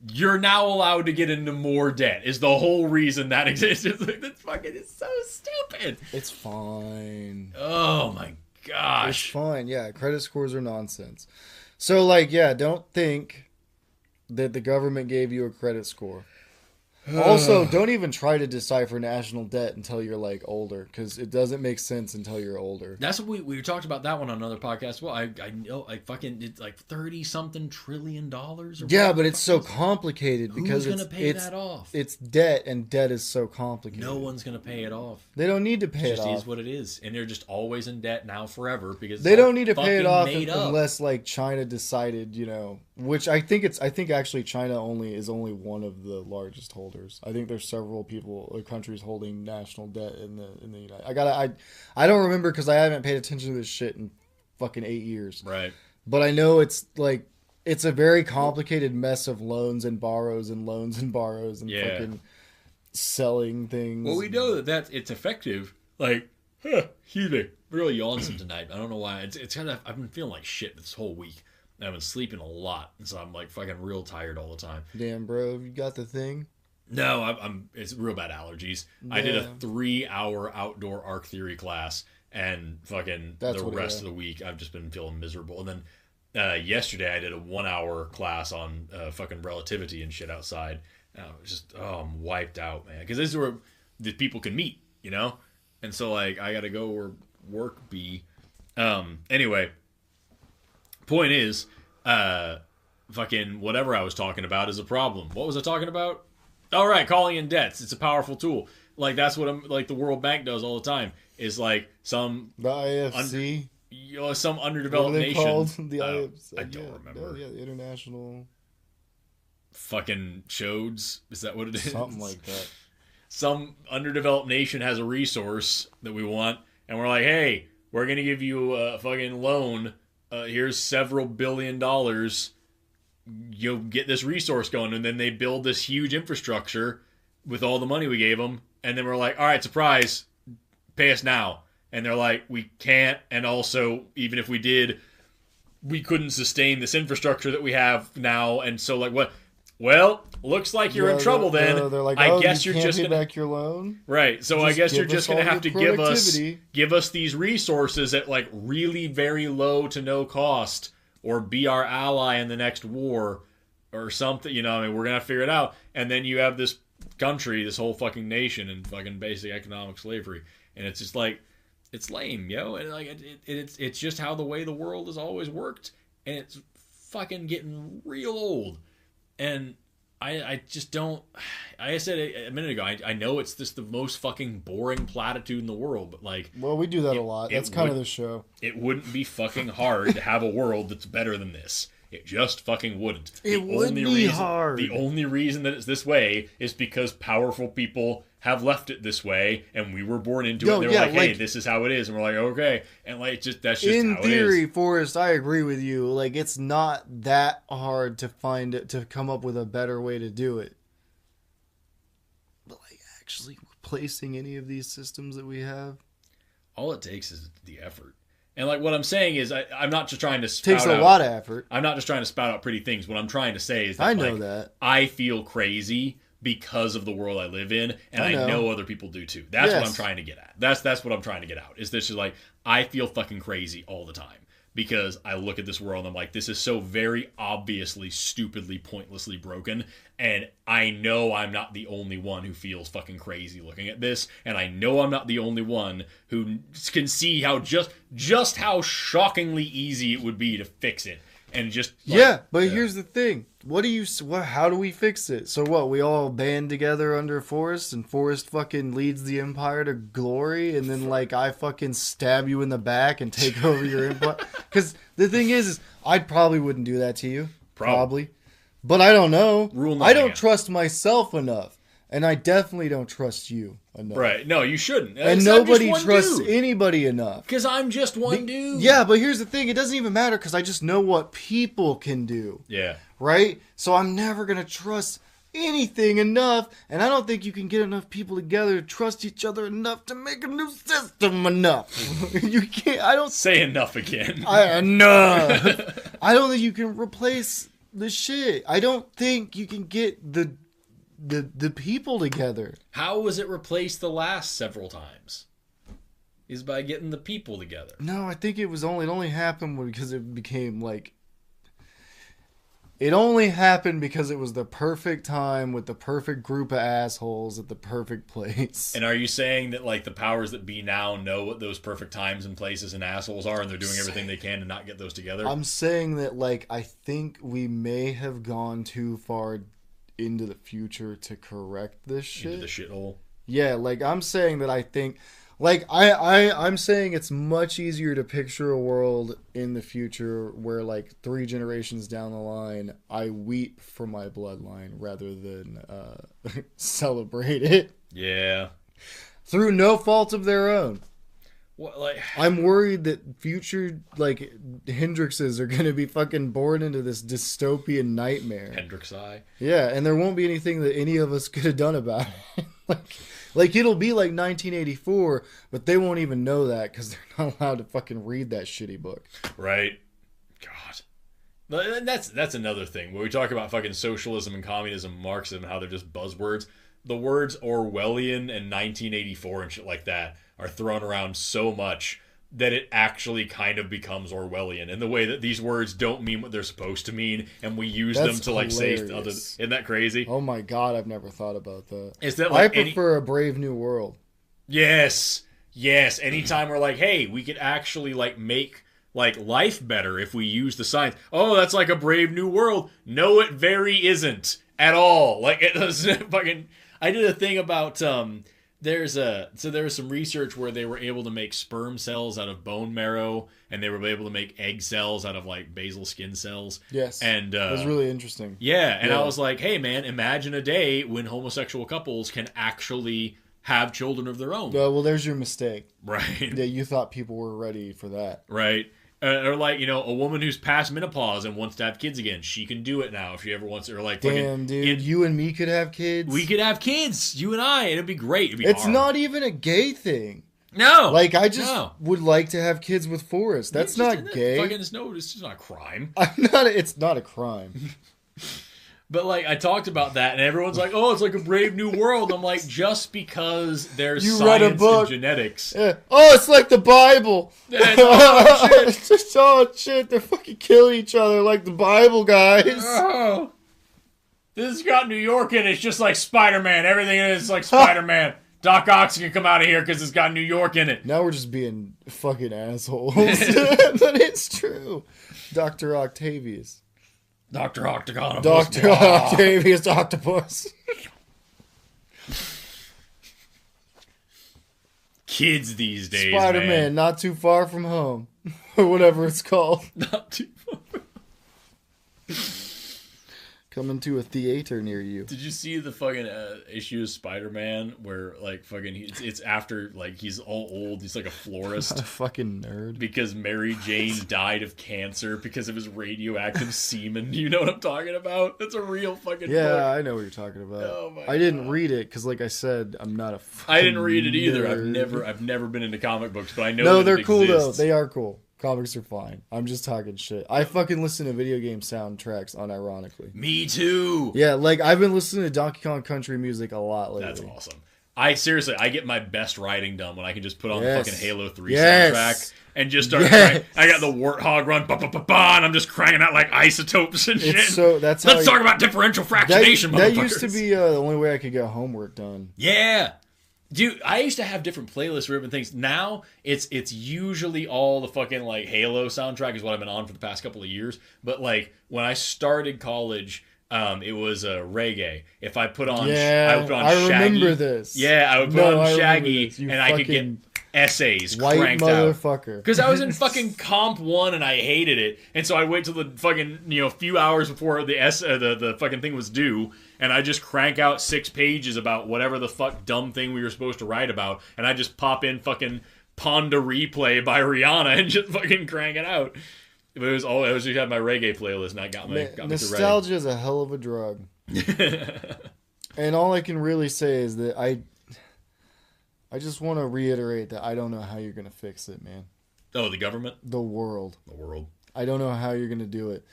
you're now allowed to get into more debt, is the whole reason that exists. It's like, that's fucking, it's so stupid. It's fine. Oh my gosh. It's fine. Yeah, credit scores are nonsense. So, like, yeah, don't think that the government gave you a credit score. Also, don't even try to decipher national debt until you're like older, because it doesn't make sense until you're older. That's what we talked about that one on another podcast. Well, I know fucking it's like $30-something trillion. Yeah, but it's so complicated because who's gonna pay that off? It's debt, and debt is so complicated. No one's gonna pay it off. They don't need to pay it off. It just is what it is, and they're just always in debt now forever because they don't need to pay it off unless like China decided, which I think actually China is only one of the largest holders. I think there's several countries holding national debt in the United. I don't remember because I haven't paid attention to this shit in fucking 8 years. Right. But I know it's like it's a very complicated mess of loans and borrows and loans and borrows and fucking selling things. Well, we know that it's effective. Like, excuse me, really yawning tonight. I don't know why. It's kind of I've been feeling like shit this whole week. I've been sleeping a lot, and so I'm like fucking real tired all the time. Damn, bro, you got the thing? No, it's real bad allergies. Yeah. I did a 3-hour outdoor arc theory class, and fucking the rest of the week I've just been feeling miserable. And then yesterday I did a 1-hour class on fucking relativity and shit outside. I'm wiped out, man. Because this is where the people can meet, And so like I got to go where work be. Anyway, point is, fucking whatever I was talking about is a problem. What was I talking about? All right, calling in debts. It's a powerful tool. Like that's what the World Bank does all the time. Is like the IFC, some underdeveloped nation. Called? The IFC. I don't remember. Yeah, the international. Fucking shows. Is that what it is? Something like that. Some underdeveloped nation has a resource that we want, and we're like, hey, we're gonna give you a fucking loan. Here's several $1 billion. You'll get this resource going, and then they build this huge infrastructure with all the money we gave them, and then we're like, all right, surprise, pay us now. And they're like, we can't, and also, even if we did, we couldn't sustain this infrastructure that we have now, and so like, what? Well, looks like you're in trouble then. They're like, I guess you're just gonna pay back your loan. Right, so I guess you're just gonna have to give us these resources at like really very low to no cost, or be our ally in the next war or something, we're going to figure it out. And then you have this country, this whole fucking nation in fucking basic economic slavery. And it's just like, it's lame, And like, it's just how the way the world has always worked. And it's fucking getting real old. And I just don't, like I said a minute ago, I know it's just the most fucking boring platitude in the world, but like... Well, we do that a lot. That's kind of the show. It wouldn't be fucking hard to have a world that's better than this. It just fucking wouldn't. It would be hard. The only reason that it's this way is because powerful people have left it this way, and we were born into it. And they're like, hey, this is how it is. And we're like, okay. And like, that's just in how theory, it is. Forrest, I agree with you. Like, it's not that hard to find it, to come up with a better way to do it. But like, actually replacing any of these systems that we have, all it takes is the effort. And like what I'm saying is, I'm not just trying to spout takes a lot of effort. I'm not just trying to spout out pretty things. What I'm trying to say is that I know that I feel crazy because of the world I live in, and I know other people do too. That's what I'm trying to get at. That's what I'm trying to get out. Is this is like, I feel fucking crazy all the time because I look at this world and I'm like, this is so very obviously, stupidly, pointlessly broken, and I know I'm not the only one who feels fucking crazy looking at this, and I know I'm not the only one who can see how just how shockingly easy it would be to fix it. And just but here's the thing. How do we fix it? So what? We all band together under Forrest, and Forrest fucking leads the empire to glory, and then like I fucking stab you in the back and take over your empire. Because the thing is I probably wouldn't do that to you. Probably. But I don't know. I don't trust myself enough. And I definitely don't trust you enough. Right. No, you shouldn't. And nobody trusts anybody enough. Because I'm just one dude. Yeah, but here's the thing. It doesn't even matter because I just know what people can do. Yeah. Right? So I'm never going to trust anything enough. And I don't think you can get enough people together to trust each other enough to make a new system enough. You can't. I don't... Say enough again. Enough. I don't think you can replace the shit. I don't think you can get the people together. How was it replaced the last several times? Is by getting the people together. No, I think it only happened because it became like... It only happened because it was the perfect time with the perfect group of assholes at the perfect place. And are you saying that like the powers that be now know what those perfect times and places and assholes are, and they're doing everything they can to not get those together? I'm saying that like I think we may have gone too far into the future to correct this shit. Into the shithole. Yeah, like I'm saying that I think, like I'm saying it's much easier to picture a world in the future where like 3 generations down the line I weep for my bloodline rather than celebrate it. Yeah. Through no fault of their own. What, like, I'm worried that future like Hendrixes are gonna be fucking born into this dystopian nightmare. Hendrixi. Yeah, and there won't be anything that any of us could have done about it. like it'll be like 1984, but they won't even know that because they're not allowed to fucking read that shitty book. Right. God. And that's another thing where we talk about fucking socialism and communism, Marxism, how they're just buzzwords. The words Orwellian and 1984 and shit like that are thrown around so much that it actually kind of becomes Orwellian in the way that these words don't mean what they're supposed to mean, and we use them to like say other. Isn't that crazy? Oh my god, I've never thought about that. Is that like I prefer a Brave New World. Yes. Anytime we're like, hey, we could actually like make like life better if we use the science. Oh, that's like a Brave New World. No, it very isn't at all. Like it doesn't fucking. I did a thing about there was some research where they were able to make sperm cells out of bone marrow, and they were able to make egg cells out of like basal skin cells. Yes, and it was really interesting. Yeah, and I was like, hey man, imagine a day when homosexual couples can actually have children of their own. Well, there's your mistake. Right. Yeah, you thought people were ready for that. Right. Or like, you know, a woman who's past menopause and wants to have kids again, she can do it now if she ever wants it. Or like, damn, dude, you and me could have kids. We could have kids, you and I, and it'd be great. It's not even a gay thing. No, like I just would like to have kids with Forrest. That's not gay. It's just not a crime. It's not a crime. But like I talked about that, and everyone's like, "Oh, it's like a Brave New World." I'm like, just because there's science and genetics. Yeah. Oh, it's like the Bible. Oh shit! They're fucking killing each other like the Bible, guys. Oh. This has got New York in it. It's just like Spider-Man. Everything in it is like Spider-Man. Doc Ock can come out of here because it's got New York in it. Now we're just being fucking assholes. But it's true. Dr. Octavius. Dr. Octagon. Dr. Octavius Octopus. Kids these days, Spider-Man, Not Too Far From Home. Or whatever it's called. Not too far. Coming to a theater near you. Did you see the fucking issue of Spider-Man where like fucking it's after like he's all old, he's like a florist. A fucking nerd. Because Mary Jane died of cancer because of his radioactive semen. Do you know what I'm talking about? That's a real fucking Yeah, book. I know what you're talking about. Oh my I didn't God. read it because, like I said, I'm not a fucking I didn't read it either. nerd. I've never been into comic books, but I know No, that they're it cool exists. though. They are cool. Comics are fine. I'm just talking shit. I fucking listen to video game soundtracks unironically. Me too. Yeah, like I've been listening to Donkey Kong Country music a lot lately. That's awesome. I get my best writing done when I can just put on the fucking Halo 3 Yes. soundtrack and just start crank. I got the Warthog run, and I'm just cranking out like isotopes and shit. It's so that's how Let's talk about differential fractionation, that motherfuckers. used to be the only way I could get homework done. Yeah. Dude, I used to have different playlists for different things. Now, it's usually all the fucking, like, Halo soundtrack is what I've been on for the past couple of years. But, like, when I started college, it was reggae. If I put on, I would put on Shaggy. Remember this. Yeah, I would put on Shaggy, and I could get essays white cranked motherfucker. Because I was in fucking Comp 1 and I hated it. And so I wait till the fucking, few hours before the fucking thing was due. And I just crank out 6 pages about whatever the fuck dumb thing we were supposed to write about. And I just pop in fucking Ponda Replay by Rihanna and just fucking crank it out. But I just had my reggae playlist and I got me through nostalgia is a hell of a drug. And all I can really say is that I just want to reiterate that I don't know how you're going to fix it, man. Oh, the government? The world. The world. I don't know how you're going to do it.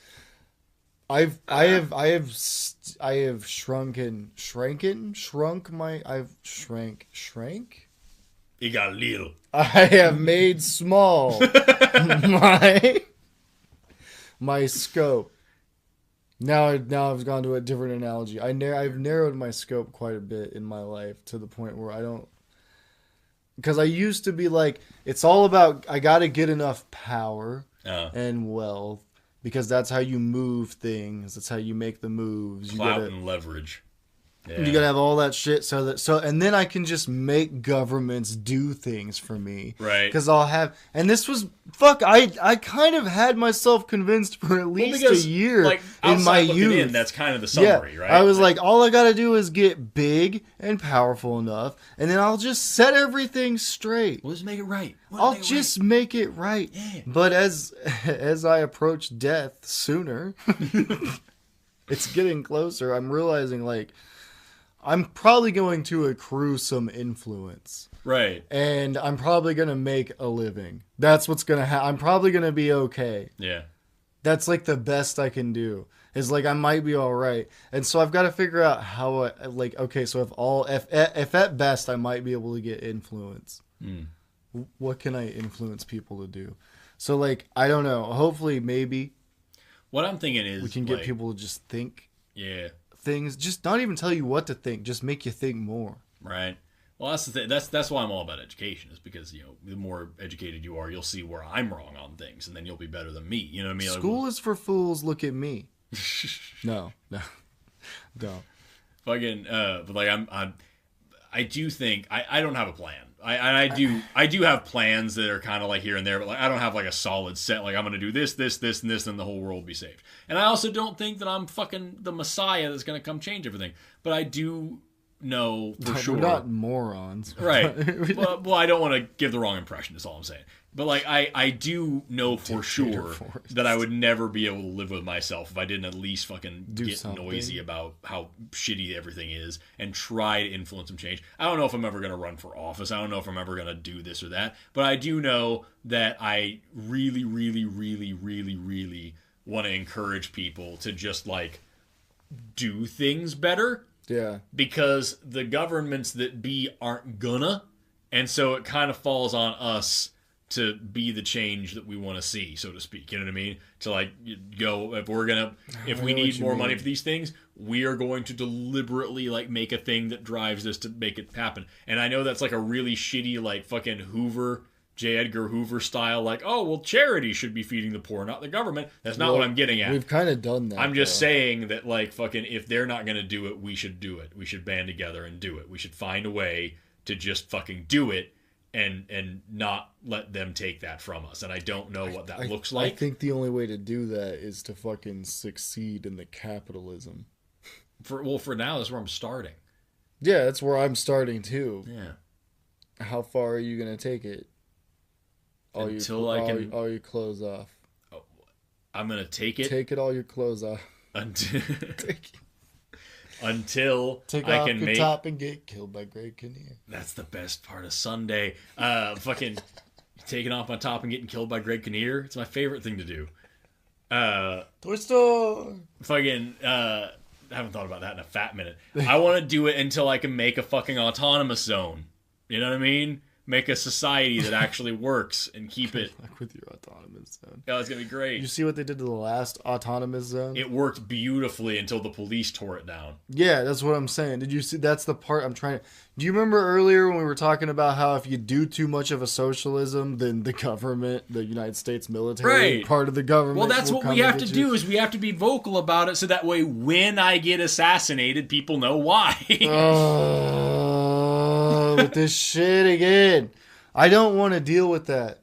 I've shrank. It got little. I have made small my scope. Now I've gone to a different analogy. I've narrowed my scope quite a bit in my life to the point where I don't, because I used to be like, it's all about I got to get enough power and wealth. Because that's how you move things. That's how you make the moves. Clout and leverage. Yeah. You gotta have all that shit and then I can just make governments do things for me. Right. Because I'll have, and this was, I kind of had myself convinced for at least a year in my youth. That's kind of the summary, right? I was like, all I gotta do is get big and powerful enough, and then I'll just set everything straight. We'll just make it right. Make it right. Yeah. But as I approach death sooner, it's getting closer. I'm realizing, like, I'm probably going to accrue some influence. Right. And I'm probably going to make a living. That's what's going to happen. I'm probably going to be okay. Yeah. That's like the best I can do. Is like I might be all right. And so I've got to figure out how if at best I might be able to get influence. What can I influence people to do? So like I don't know. Hopefully maybe what I'm thinking is we can get people to just think. Yeah. Things, just not even tell you what to think, just make you think more. Right. Well, that's the thing. That's why I'm all about education, is because the more educated you are, you'll see where I'm wrong on things, and then you'll be better than me. You know what I mean? School is for fools. Look at me. No, don't. Fucking. But like I do think I don't have a plan. I do have plans that are kind of like here and there, but like I don't have like a solid set. Like I'm gonna do this, and this, and the whole world will be saved. And I also don't think that I'm fucking the Messiah that's gonna come change everything. But I do know for sure. We're not morons, right? Well, I don't want to give the wrong impression. Is all I'm saying. But like I do know for sure that I would never be able to live with myself if I didn't at least fucking get noisy about how shitty everything is and try to influence some change. I don't know if I'm ever going to run for office. I don't know if I'm ever going to do this or that. But I do know that I really, really, really, really, really want to encourage people to just like do things better. Yeah. Because the governments that be aren't gonna. And so it kind of falls on us to be the change that we want to see, so to speak. You know what I mean? To like go, if we need more money for these things, we are going to deliberately like make a thing that drives this to make it happen. And I know that's like a really shitty like fucking J. Edgar Hoover style, like, oh, well, charity should be feeding the poor, not the government. That's not what I'm getting at. We've kind of done that. I'm just saying that, like, fucking, if they're not going to do it, we should do it. We should band together and do it. We should find a way to just fucking do it and not let them take that from us. And I don't know what that looks like. I think the only way to do that is to fucking succeed in the capitalism. For now, that's where I'm starting. Yeah, that's where I'm starting too. Yeah. How far are you gonna take it? All your clothes off. Oh, I'm gonna take it. Take it all your clothes off. Until take I off can your make top and get killed by Greg Kinnear. That's the best part of Sunday. Fucking taking off my top and getting killed by Greg Kinnear. It's my favorite thing to do. Toy Store. Fucking I haven't thought about that in a fat minute. I want to do it until I can make a fucking autonomous zone. You know what I mean? Make a society that actually works and keep it. Like with your autonomous zone. Oh, it's gonna be great. You see what they did to the last autonomous zone? It worked beautifully until the police tore it down. Yeah, that's what I'm saying. Did you see? That's the part I'm trying to. Do you remember earlier when we were talking about how if you do too much of a socialism, then the government, the United States military, part of the government. Well, that's what we have to do. Is we have to be vocal about it, so that way when I get assassinated, people know why. With this shit again. I don't want to deal with that.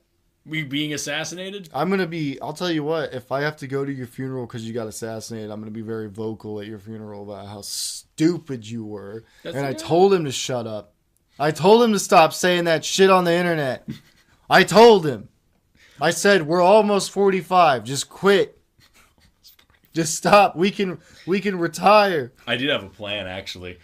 We being assassinated? I'll tell you what, if I have to go to your funeral because you got assassinated, I'm going to be very vocal at your funeral about how stupid you were. I told him to shut up. I told him to stop saying that shit on the internet. I told him. I said, we're almost 45. Just quit. Just stop. We can retire. I did have a plan, actually.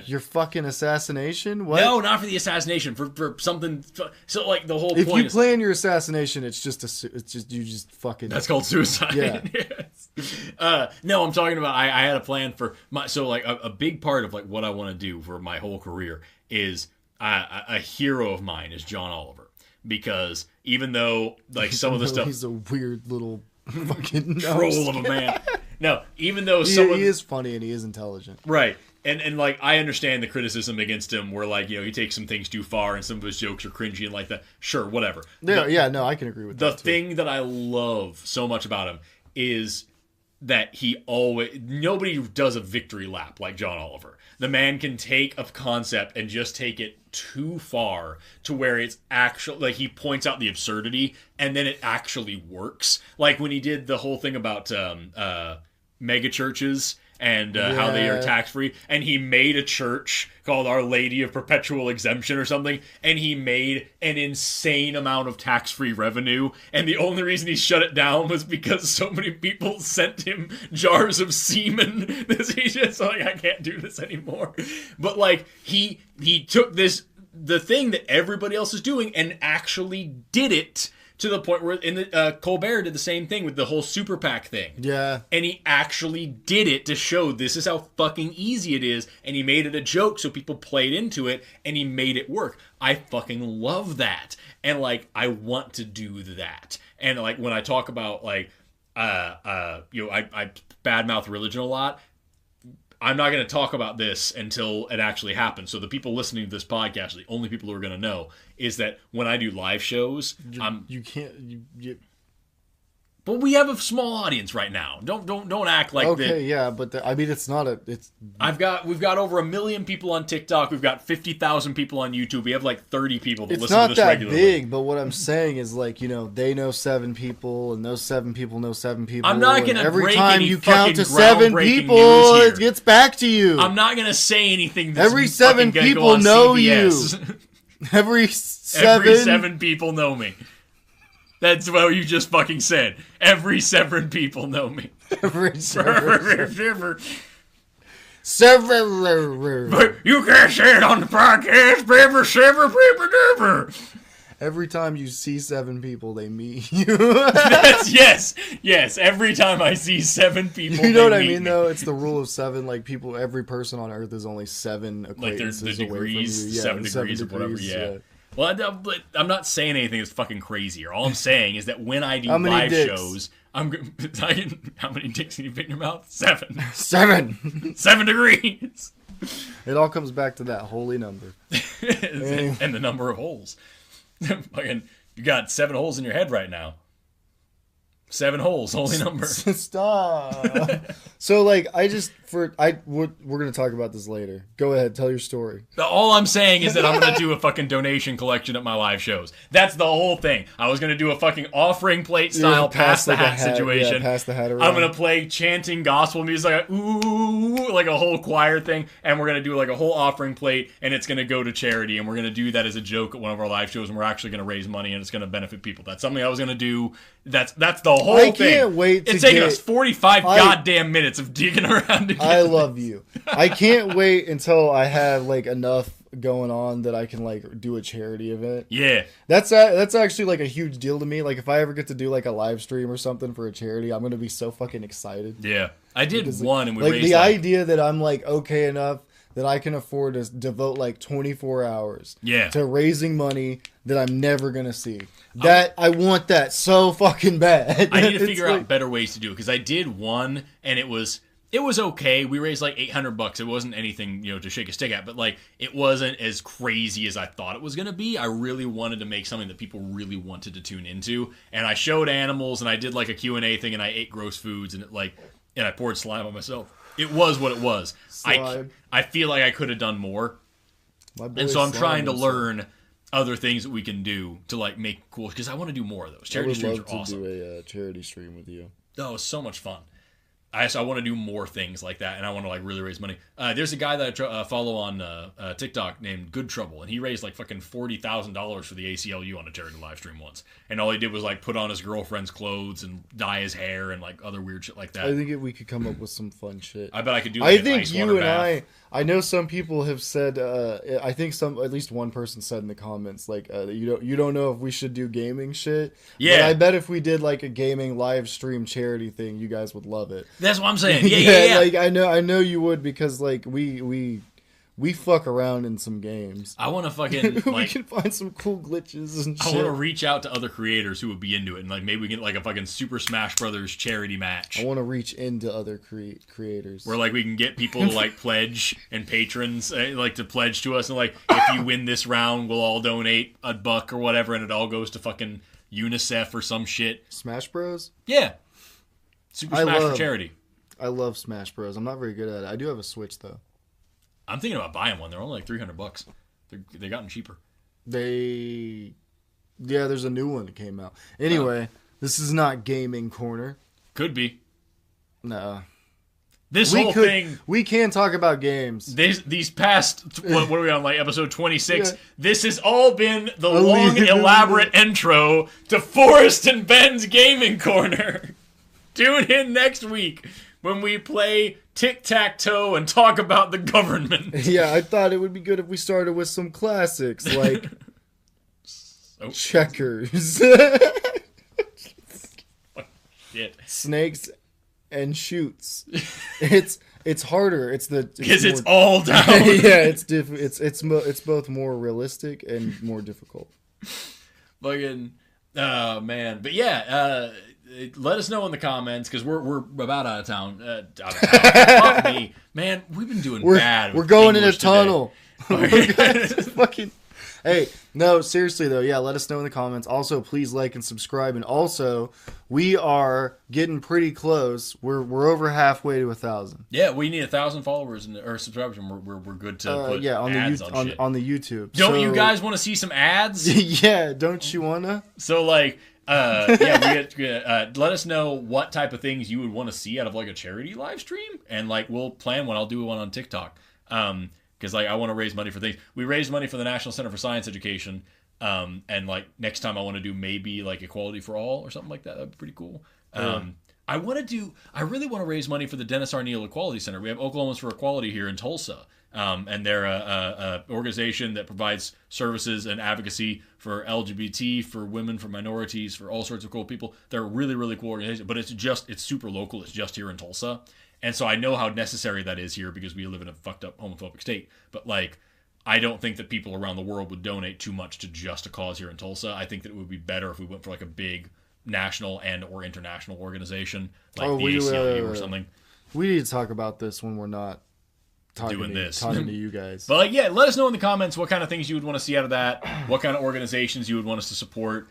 Your fucking assassination? What? No, not for the assassination. For something. So like the whole if point. If you plan your assassination, it's just you just fucking. That's called suicide. Yeah. Yes. No, I'm talking about. I had a plan for my. So like a big part of like what I want to do for my whole career is a hero of mine is John Oliver, because even though like some of the stuff, he's a weird little fucking troll of a man. No, even though he is funny and he is intelligent, right? And like I understand the criticism against him, where like he takes some things too far and some of his jokes are cringy and like that. Sure, whatever. No, I can agree with that. The thing that I love so much about him is that nobody does a victory lap like John Oliver. The man can take a concept and just take it too far to where it's actually like he points out the absurdity and then it actually works. Like when he did the whole thing about mega churches and how they are tax-free. And he made a church called Our Lady of Perpetual Exemption or something, and he made an insane amount of tax-free revenue. And the only reason he shut it down was because so many people sent him jars of semen. He's just like, I can't do this anymore. But like, he took the thing that everybody else is doing and actually did it. To the point where Colbert did the same thing with the whole super PAC thing. Yeah. And he actually did it to show this is how fucking easy it is. And he made it a joke so people played into it and he made it work. I fucking love that. And like, I want to do that. And like, when I talk about like, I badmouth religion a lot. I'm not going to talk about this until it actually happens. So the people listening to this podcast, the only people who are going to know, is that when I do live shows, you can't. But we have a small audience right now. Don't act like that. Okay, yeah, but it's not a. It's. We've got over 1 million people on TikTok. We've got 50,000 people on YouTube. We have like 30 people that listen to this regularly. It's not that big, but what I'm saying is like they know 7 people, and those 7 people know 7 people. I'm not gonna every break time any you count to 7 people, it gets back to you. I'm not gonna say anything. That's every 7 people know CBS. You. Every 7 people know me. That's what you just fucking said. Every 7 people know me. Every 7. But you can't say it on the podcast. Every time you see 7 people, they meet you. Yes. Every time I see 7 people, you know what I mean, though. It's the rule of 7. Like every person on Earth is only 7 acquaintances like the degrees, away from you. Yeah, 7 degrees or whatever. Yeah. Well, I'm not saying anything that's fucking crazy. All I'm saying is that when I do live shows, how many dicks can you fit in your mouth? 7. 7. 7 degrees. It all comes back to that holy number. And the number of holes. Fucking, you got 7 holes in your head right now. 7 holes, only number. Stop. So like we're gonna talk about this later. Go ahead, tell your story. All I'm saying is that I'm gonna do a fucking donation collection at my live shows. That's the whole thing. I was gonna do a fucking offering plate style pass the hat situation. Yeah, pass the hat around. I'm gonna play chanting gospel music, like ooh, like a whole choir thing, and we're gonna do like a whole offering plate, and it's gonna go to charity, and we're gonna do that as a joke at one of our live shows, and we're actually gonna raise money, and it's gonna benefit people. That's something I was gonna do. That's the whole thing. I can't wait. It's taking us 45 goddamn minutes of digging around to get I love you. I can't wait until I have like enough going on that I can like do a charity event. Yeah. That's actually like a huge deal to me. Like if I ever get to do like a live stream or something for a charity, I'm gonna be so fucking excited. Yeah. I did one and we like raised the idea that I'm like okay enough that I can afford to devote like 24 hours to raising money that I'm never gonna see. I want that so fucking bad. I need to figure out better ways to do it because I did one and it was okay. We raised like $800. It wasn't anything, to shake a stick at, but like it wasn't as crazy as I thought it was going to be. I really wanted to make something that people really wanted to tune into. And I showed animals and I did like a Q&A thing and I ate gross foods and I poured slime on myself. It was what it was. I feel like I could have done more. And so I'm trying to learn other things that we can do to like make cool, because I want to do more of those. Charity streams are awesome. I would love to do a charity stream with you. Oh, it's so much fun. I want to do more things like that, and I want to like really raise money. There's a guy that I follow on TikTok named Good Trouble, and he raised like fucking $40,000 for the ACLU on a charity live stream once. And all he did was like put on his girlfriend's clothes and dye his hair and like other weird shit like that. I think we could come up with some fun shit. I bet I could do. Like, I think you and I know some people have said. I think at least one person said in the comments like you don't know if we should do gaming shit. Yeah, but I bet if we did like a gaming live stream charity thing, you guys would love it. That's what I'm saying. Yeah. Like I know you would because like we fuck around in some games. I want to fucking we can find some cool glitches and shit. I want to reach out to other creators who would be into it, and like maybe we get like a fucking Super Smash Brothers charity match. I want to reach into other creators where like we can get people to like pledge and patrons like to pledge to us, and like if you win this round, we'll all donate $1 or whatever, and it all goes to fucking UNICEF or some shit. Smash Bros. Yeah, Super Smash for charity. I love Smash Bros. I'm not very good at it. I do have a Switch though. I'm thinking about buying one. They're only like $300. They gotten cheaper. There's a new one that came out. Anyway, this is not gaming corner. Could be. No. Thing. We can talk about games. These past, what are we on, like episode 26? Yeah. This has all been the long, elaborate intro to Forrest and Ben's Gaming Corner. Tune in next week when we play tic-tac-toe and talk about the government. Yeah, I thought it would be good if we started with some classics like checkers. Shit. Snakes and shoots. It's harder. Because it's all down. Yeah, it's both more realistic and more difficult. Fucking oh man. But yeah, let us know in the comments because we're about out of town. Fuck me, man. We've been doing bad. We're going in a tunnel. Fucking. Hey, no, seriously though, yeah. Let us know in the comments. Also, please like and subscribe. And also, we are getting pretty close. We're over halfway to 1,000. Yeah, we need 1,000 followers or subscribers. And we're good to put ads on the YouTube. Don't you guys want to see some ads? Yeah, don't you wanna? So like. Let us know what type of things you would want to see out of like a charity live stream, and like we'll plan one. I'll do one on TikTok, because like I want to raise money for things. We raised money for the National Center for Science Education, and like next time I want to do maybe like Equality for All or something like that. That'd be pretty cool. I really want to raise money for the Dennis R. Neal Equality Center. We have Oklahomans for Equality here in Tulsa. And they're a organization that provides services and advocacy for LGBT, for women, for minorities, for all sorts of cool people. They're a really, really cool organization, but it's super local. It's just here in Tulsa. And so I know how necessary that is here because we live in a fucked up homophobic state. But like, I don't think that people around the world would donate too much to just a cause here in Tulsa. I think that it would be better if we went for like a big national and or international organization like the ACLU or something. We need to talk about this when we're not talking to you guys. But like, yeah, let us know in the comments what kind of things you would want to see out of that, what kind of organizations you would want us to support.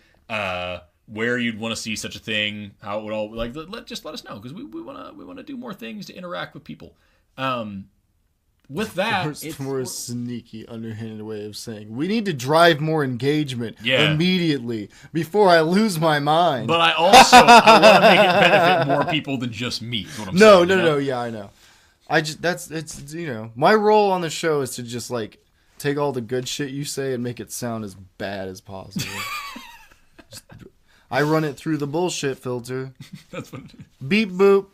where you'd want to see such a thing, how it would all like. Just let us know, because we want to do more things to interact with people. With that, it's more a sneaky, underhanded way of saying we need to drive more engagement immediately before I lose my mind. But I want to make it benefit more people than just me. Is what I'm saying. No. Yeah, I know. It's my role on the show is to just like take all the good shit you say and make it sound as bad as possible. I run it through the bullshit filter. That's what it is. Beep boop.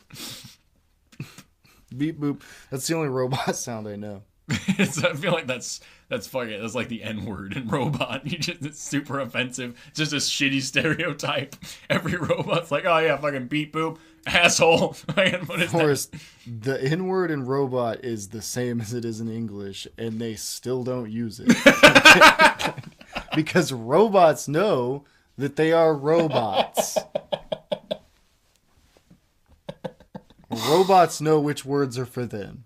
Beep boop. That's the only robot sound I know. I feel like that's fucking. That's like the N-word in Robot. It's super offensive. It's just a shitty stereotype. Every robot's like, oh yeah, fucking beep boop, asshole. What is Forrest, the N-word in Robot is the same as it is in English, and they still don't use it because robots know that they are robots. Robots know which words are for them.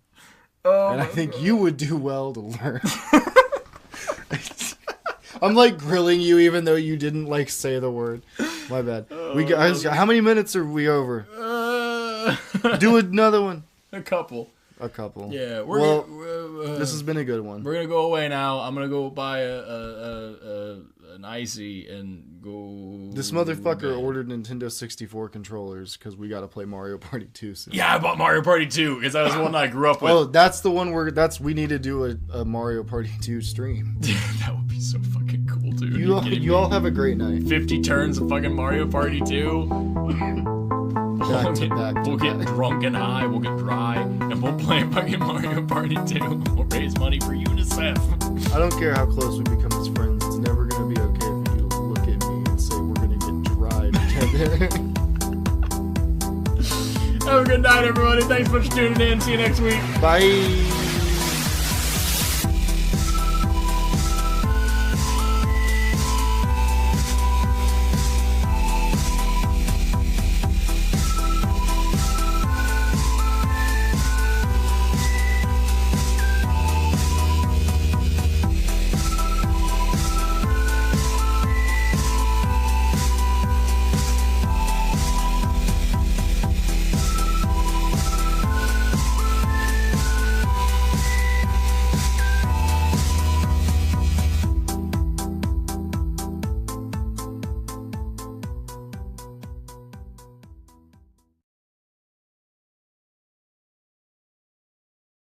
Oh, and I think you would do well to learn. I'm like grilling you even though you didn't like say the word. My bad. How many minutes are we over? Do another one. A couple. Yeah. This has been a good one. We're going to go away now. I'm going to go buy an icy and go. This motherfucker ordered Nintendo 64 controllers because we got to play Mario Party 2 soon. Yeah, I bought Mario Party 2 because that was the one I grew up with. Oh, that's the one we need to do a Mario Party 2 stream. That would be so fucking cool, dude. You all have a great night. 50 turns of fucking Mario Party 2. We'll get drunk and high, we'll get dry, and we'll play fucking Mario Party 2. We'll raise money for UNICEF. I don't care how close we become as friends. It's never going to be okay for you to look at me and say we're going to get dry together. Have a good night, everybody. Thanks for tuning in. See you next week. Bye.